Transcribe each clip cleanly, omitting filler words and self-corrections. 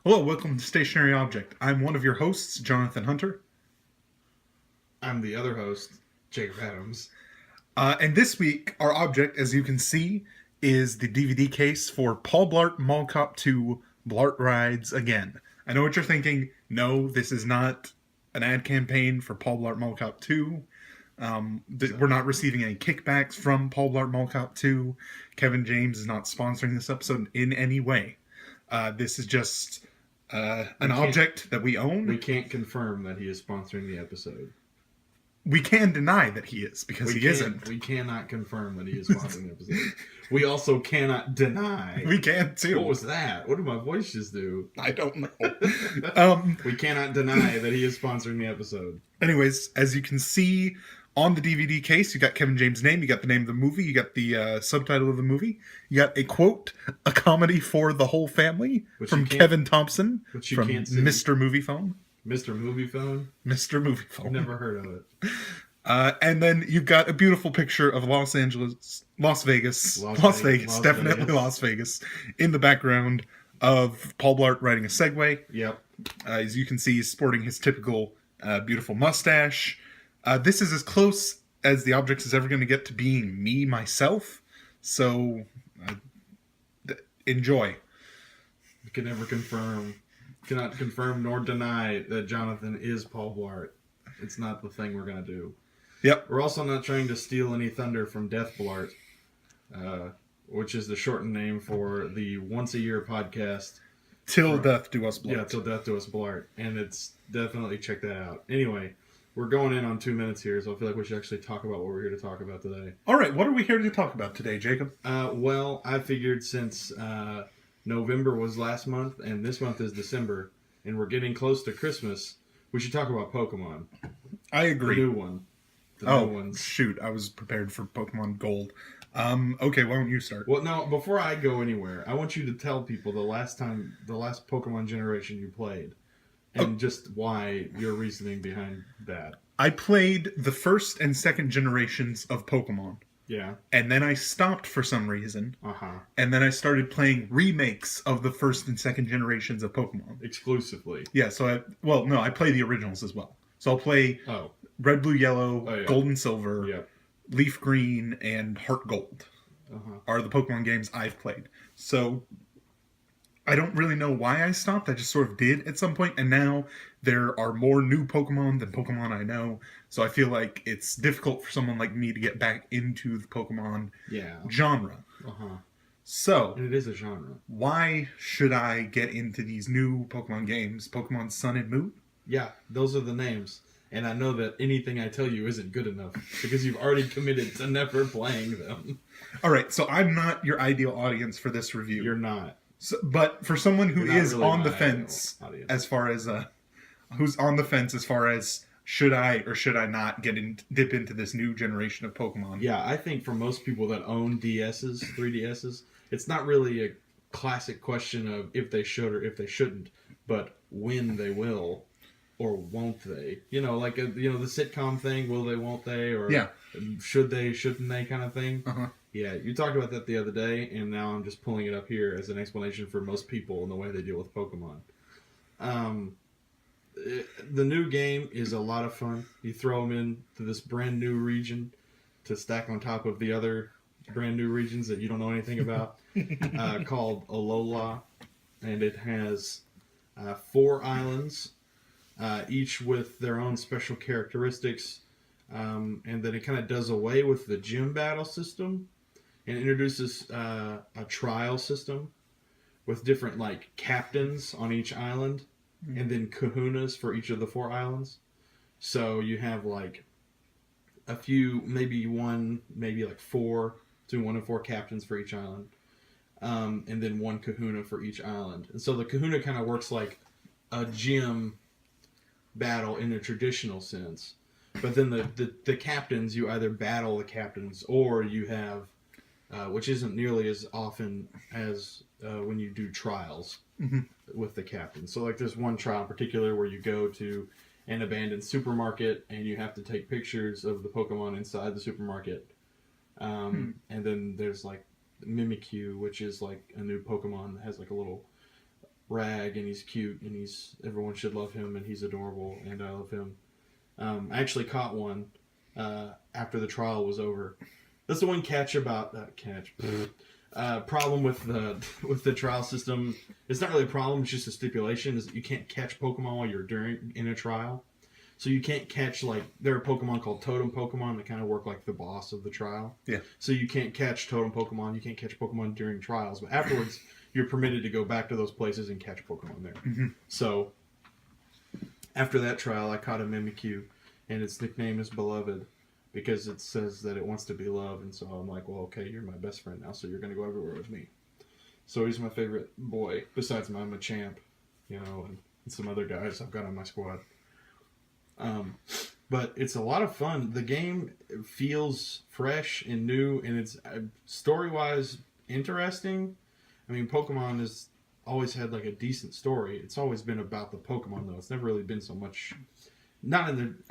Hello, welcome to Stationary Object. I'm one of your hosts, Jonathan Hunter. I'm the other host, Jacob Adams. And this week, our object, as you can see, is the DVD case for Paul Blart Mall Cop 2 Blart Rides Again. I know what you're thinking. No, this is not an ad campaign for Paul Blart Mall Cop 2. We're not receiving any kickbacks from Paul Blart Mall Cop 2. Kevin James is not sponsoring this episode in any way. This is just an object that we own. We can't confirm that he is sponsoring the episode. We can deny that he is, because he isn't. We cannot confirm that he is sponsoring the episode. We also cannot deny. We can too. What was that? What did my voice just do? I don't know. We cannot deny that he is sponsoring the episode. Anyways, as you can see on the DVD case, you got Kevin James' name, you got the name of the movie, you got the subtitle of the movie, you got a quote, a comedy for the whole family, from Kevin Thompson, from Mr. Movie Phone. Mr. Movie Phone? Mr. Movie Phone. I've never heard of it. And then you've got a beautiful picture of Las Vegas, in the background of Paul Blart riding a Segway. Yep. As you can see, he's sporting his typical beautiful mustache. This is as close as the object is ever going to get to being me, myself. So, enjoy. You can never cannot confirm nor deny that Jonathan is Paul Blart. It's not the thing we're going to do. Yep. We're also not trying to steal any thunder from Death Blart, which is the shortened name for the once-a-year podcast. Till Death Do Us Blart. Yeah, Till Death Do Us Blart. And it's definitely, check that out. Anyway, we're going in on 2 minutes here, so I feel like we should actually talk about what we're here to talk about today. All right, what are we here to talk about today, Jacob? Well, I figured since November was last month, and this month is December, and we're getting close to Christmas, we should talk about Pokemon. I agree. The new one. New ones. Shoot, I was prepared for Pokemon Gold. Okay, why don't you start? Well, no, before I go anywhere, I want you to tell people the last Pokemon generation you played, and just why, your reasoning behind that. I played the first and second generations of Pokemon. Yeah. And then I stopped for some reason. Uh-huh. And then I started playing remakes of the first and second generations of Pokemon. Exclusively. Yeah, so I play the originals as well. So I'll play Red, Blue, Yellow, Gold and Silver, Leaf Green, and Heart Gold are the Pokemon games I've played. So I don't really know why I stopped. I just sort of did at some point, and now there are more new Pokemon than Pokemon I know. So I feel like it's difficult for someone like me to get back into the Pokemon genre. So, and it is a genre. Why should I get into these new Pokemon games? Pokemon Sun and Moon? Yeah, those are the names. And I know that anything I tell you isn't good enough because you've already committed to never playing them. All right, so I'm not your ideal audience for this review. You're not. So, but for someone who is really on the fence as far as should I or should I not dip into this new generation of Pokemon? Yeah, I think for most people that own DSs, 3DSs, it's not really a classic question of if they should or if they shouldn't, but when they will or won't they. You know, like the sitcom thing, will they, won't they, or should they, shouldn't they kind of thing. Yeah, you talked about that the other day, and now I'm just pulling it up here as an explanation for most people and the way they deal with Pokemon. The new game is a lot of fun. You throw them into this brand new region to stack on top of the other brand new regions that you don't know anything about, called Alola, and it has 4 islands, each with their own special characteristics, and then it kind of does away with the gym battle system and introduces a trial system with different captains on each island. And then kahunas for each of the 4 islands. So you have a few, maybe 4, between 1 and 4 captains for each island. And then 1 kahuna for each island. And so the kahuna kind of works like a gym battle in a traditional sense. But then the captains, you either battle the captains or you have, which isn't nearly as often as when you do trials. With the captain. So there's one trial in particular where you go to an abandoned supermarket and you have to take pictures of the Pokemon inside the supermarket. And then there's Mimikyu, which is a new Pokemon that has a little rag and he's cute and everyone should love him and he's adorable and I love him. I actually caught one after the trial was over. That's the one problem with the trial system. It's not really a problem. It's just a stipulation. Is that you can't catch Pokemon while you're in a trial. So you can't catch, like, there are Pokemon called Totem Pokemon that kind of work like the boss of the trial. Yeah. So you can't catch Totem Pokemon. You can't catch Pokemon during trials, but afterwards you're permitted to go back to those places and catch Pokemon there. Mm-hmm. So after that trial, I caught a Mimikyu, and its nickname is Beloved because it says that it wants to be loved. And so I'm like, well, okay, you're my best friend now, so you're going to go everywhere with me. So he's my favorite boy, besides my Machamp, and some other guys I've got on my squad. But it's a lot of fun. The game feels fresh and new, and it's story-wise interesting. I mean, Pokemon has always had like a decent story. It's always been about the Pokemon, though. It's never really been so much. I don't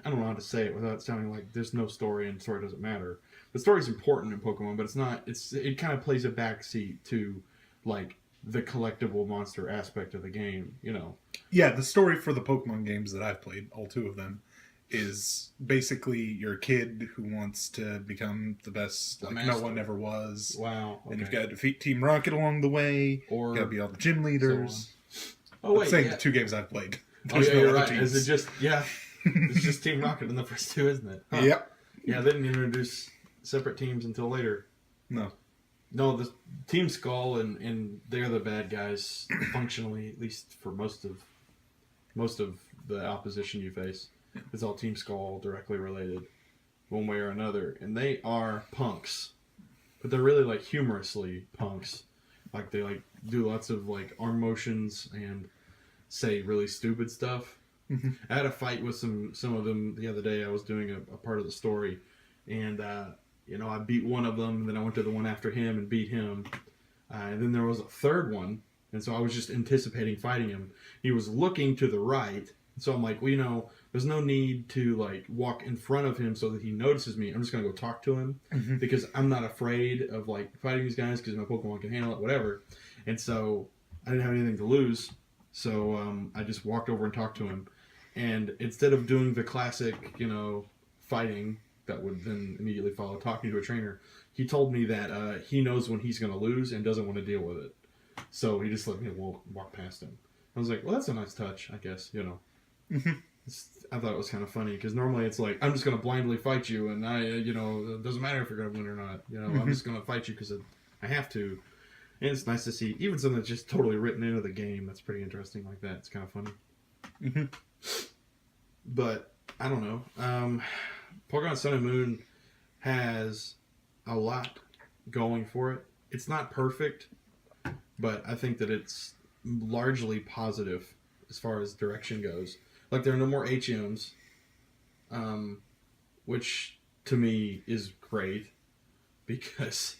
know how to say it without sounding like there's no story and story doesn't matter. The story's important in Pokemon, but it's not. It kind of plays a backseat to like the collectible monster aspect of the game. Yeah, the story for the Pokemon games that I've played, all 2 of them, is basically you're a kid who wants to become the best, like no one ever was. Wow. Okay. And you've got to defeat Team Rocket along the way. Or got to be all the gym leaders. So I'm saying the 2 games I've played. There's no you're right. Teams. Is it just it's just Team Rocket in the first 2, isn't it? Huh. Yep. Yeah, they didn't introduce separate teams until later. No, the Team Skull and they're the bad guys functionally, at least for most of the opposition you face. It's all Team Skull directly related, one way or another, and they are punks, but they're really like humorously punks. Like they like do lots of like arm motions and say really stupid stuff. Mm-hmm. I had a fight with some of them the other day. I was doing a part of the story, and I beat one of them, and then I went to the one after him and beat him, and then there was a third one, and so I was just anticipating fighting him. He was looking to the right, so I'm like, well, there's no need to like walk in front of him so that he notices me. I'm just gonna go talk to him because I'm not afraid of like fighting these guys because my Pokemon can handle it, whatever. And so I didn't have anything to lose, so I just walked over and talked to him. And instead of doing the classic, fighting that would then immediately follow talking to a trainer, he told me that he knows when he's gonna lose and doesn't want to deal with it. So he just let me walk past him. I was like, well, that's a nice touch, I guess. I thought it was kind of funny because normally it's like I'm just going to blindly fight you, and it doesn't matter if you're going to win or not. I'm just going to fight you because I have to. And it's nice to see even something that's just totally written into the game. That's pretty interesting like that. It's kind of funny. But I don't know. Pokemon Sun and Moon has a lot going for it. It's not perfect, but I think that it's largely positive as far as direction goes. Like, there are no more HMs, which to me is great because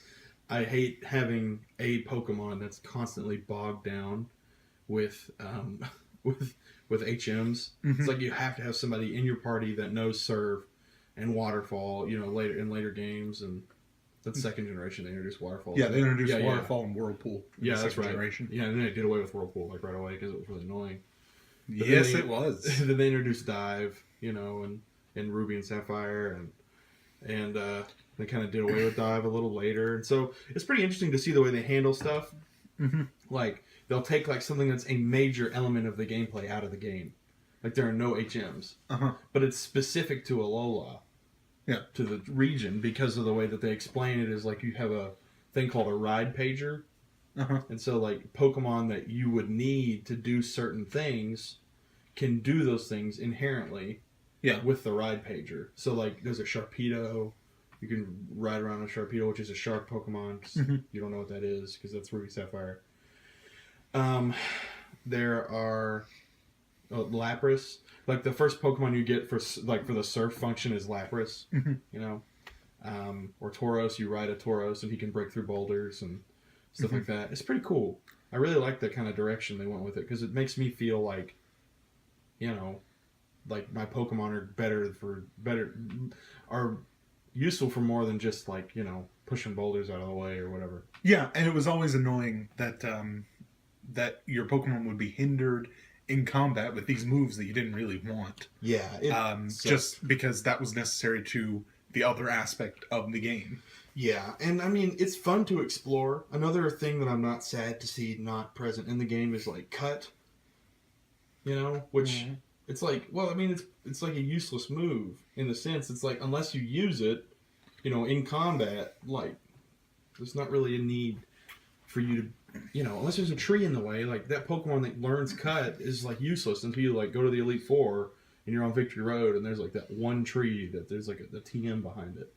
I hate having a Pokemon that's constantly bogged down with HMs. It's like you have to have somebody in your party that knows Surf and Waterfall, later games, and that's second generation. They introduced Waterfall. Yeah, they introduced Waterfall and Whirlpool. Yeah, that's right. Generation. Yeah, and then they did away with Whirlpool right away because it was really annoying. But yes, it was. Then they introduced Dive, and Ruby and Sapphire, and they kind of did away with Dive a little later. And so it's pretty interesting to see the way they handle stuff. Like, they'll take like something that's a major element of the gameplay out of the game. Like, there are no HMs, but it's specific to Alola, to the region, because of the way that they explain it. Is like you have a thing called a ride pager. And so, like, Pokemon that you would need to do certain things can do those things inherently with the ride pager. So, like, there's a Sharpedo. You can ride around a Sharpedo, which is a shark Pokemon. 'Cause you don't know what that is, because that's Ruby Sapphire. There are Lapras. Like, the first Pokemon you get for the Surf function is Lapras. Or Tauros. You ride a Tauros, and he can break through boulders and stuff like that. It's pretty cool. I really like the kind of direction they went with it because it makes me feel like, like my Pokemon are useful for more than just pushing boulders out of the way or whatever. Yeah, and it was always annoying that that your Pokemon would be hindered in combat with these moves that you didn't really want. Yeah. Just because that was necessary to the other aspect of the game. Yeah, and I mean, it's fun to explore. Another thing that I'm not sad to see not present in the game is like cut. You know, which it's like, well, I mean, it's like a useless move in the sense it's like unless you use it, you know, in combat, like there's not really a need for you to, you know, unless there's a tree in the way. Like that Pokemon that learns cut is like useless until you like go to the Elite Four and you're on Victory Road and there's like that one tree that there's like a TM behind it,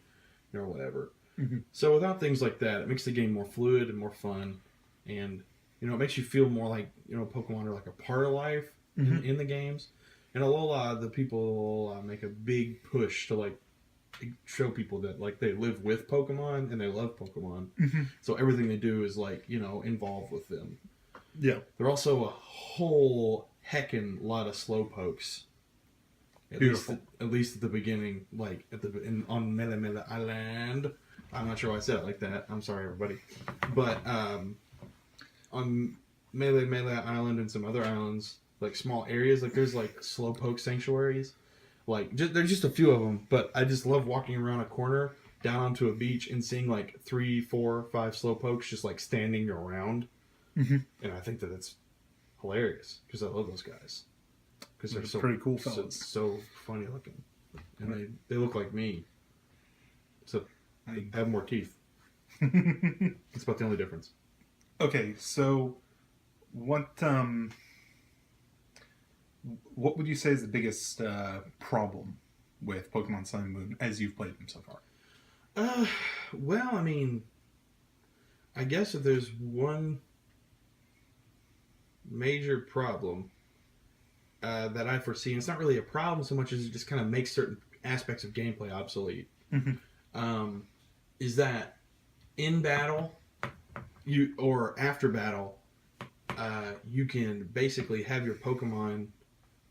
or whatever. Mm-hmm. So without things like that, it makes the game more fluid and more fun, and you know, it makes you feel more like, you know, Pokemon are like a part of life in the games. And Alola, the people make a big push to like show people that like they live with Pokemon and they love Pokemon. Mm-hmm. So everything they do is like, you know, involved with them. Yeah. There are also a whole heckin' lot of Slowpokes. Beautiful. At least at the beginning, like on Mele Mele Island. I'm not sure why I said it like that. I'm sorry, everybody. But on Mele Mele Island and some other islands, like small areas, like there's like Slowpoke sanctuaries. Like there's just a few of them, but I just love walking around a corner down onto a beach and seeing like 3, 4, 5 Slowpokes just like standing around. Mm-hmm. And I think that it's hilarious because I love those guys. Because they're so pretty cool fellas. So funny looking, and they look like me. So I have more teeth. That's about the only difference. Okay, so what would you say is the biggest problem with Pokemon Sun and Moon as you've played them so far? Well, I mean, I guess if there's one major problem that I foresee, and it's not really a problem so much as it just kind of makes certain aspects of gameplay obsolete, is that in battle, or after battle, you can basically have your Pokemon,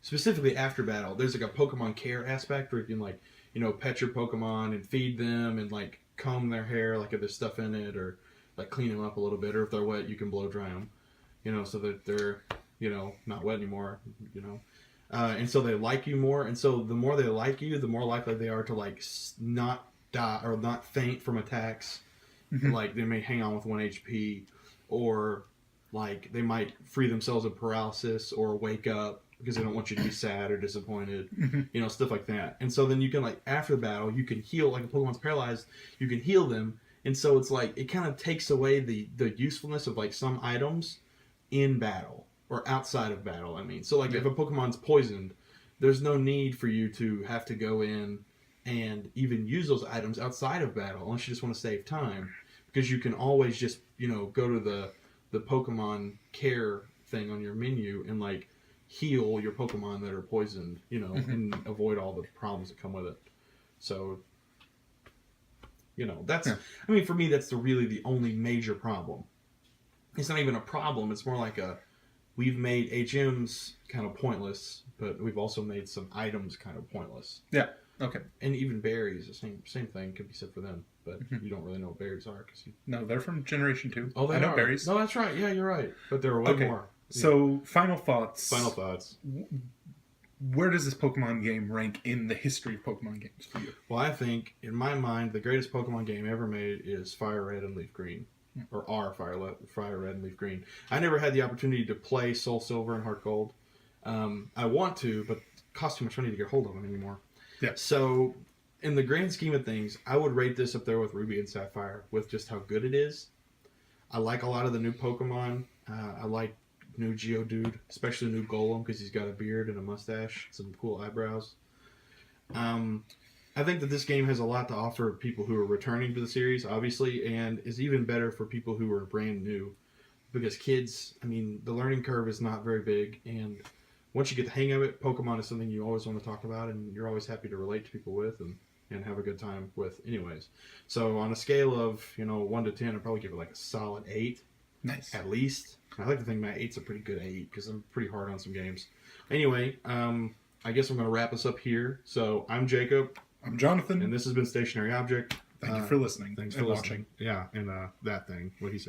specifically after battle, there's like a Pokemon care aspect where you can like, you know, pet your Pokemon and feed them and like comb their hair, like if there's stuff in it, or like clean them up a little bit, or if they're wet, you can blow dry them, you know, so that they're, you know, not wet anymore, you know. And so they like you more, and so the more they like you, the more likely they are to like not die or not faint from attacks. Mm-hmm. Like they may hang on with 1 HP, or like they might free themselves of paralysis or wake up because they don't want you to be sad or disappointed, you know, stuff like that. And so then you can like after the battle, you can heal, like a Pokemon's paralyzed, you can heal them, and so it's like it kind of takes away the usefulness of like some items in battle. Or outside of battle, I mean. So, like, if a Pokemon's poisoned, there's no need for you to have to go in and even use those items outside of battle, unless you just want to save time. Because you can always just, you know, go to the Pokemon care thing on your menu and, like, heal your Pokemon that are poisoned, you know, and avoid all the problems that come with it. So, you know, that's... Yeah. I mean, for me, that's really the only major problem. It's not even a problem. It's more like a... We've made HMs kind of pointless, but we've also made some items kind of pointless. Yeah. Okay. And even berries, the same thing could be said for them, but you don't really know what berries are because no, they're from Generation 2. Oh, they know are. Berries. No, that's right. Yeah, you're right. But there are way more. Yeah. So, final thoughts. Final thoughts. Where does this Pokemon game rank in the history of Pokemon games for you? Well, I think in my mind, the greatest Pokemon game ever made is Fire Red and Leaf Green. Or are Fire Red and Leaf Green. I never had the opportunity to play Soul Silver and Heart Gold. I want to, but it costs too much money to get hold of them anymore. Yeah. So, in the grand scheme of things, I would rate this up there with Ruby and Sapphire, with just how good it is. I like a lot of the new Pokemon. I like new Geodude, especially new Golem, because he's got a beard and a mustache, some cool eyebrows. I think that this game has a lot to offer people who are returning to the series, obviously, and is even better for people who are brand new. Because kids, I mean, the learning curve is not very big, and once you get the hang of it, Pokemon is something you always want to talk about, and you're always happy to relate to people with, and have a good time with anyways. So on a scale of, 1 to 10, I'd probably give it like a solid 8. Nice. At least. I like to think my 8's a pretty good 8, because I'm pretty hard on some games. Anyway, I guess I'm going to wrap us up here. So I'm Jacob. I'm Jonathan. And this has been Stationary Object. Thank you for listening. Thanks for watching. Yeah, and that thing, what he said.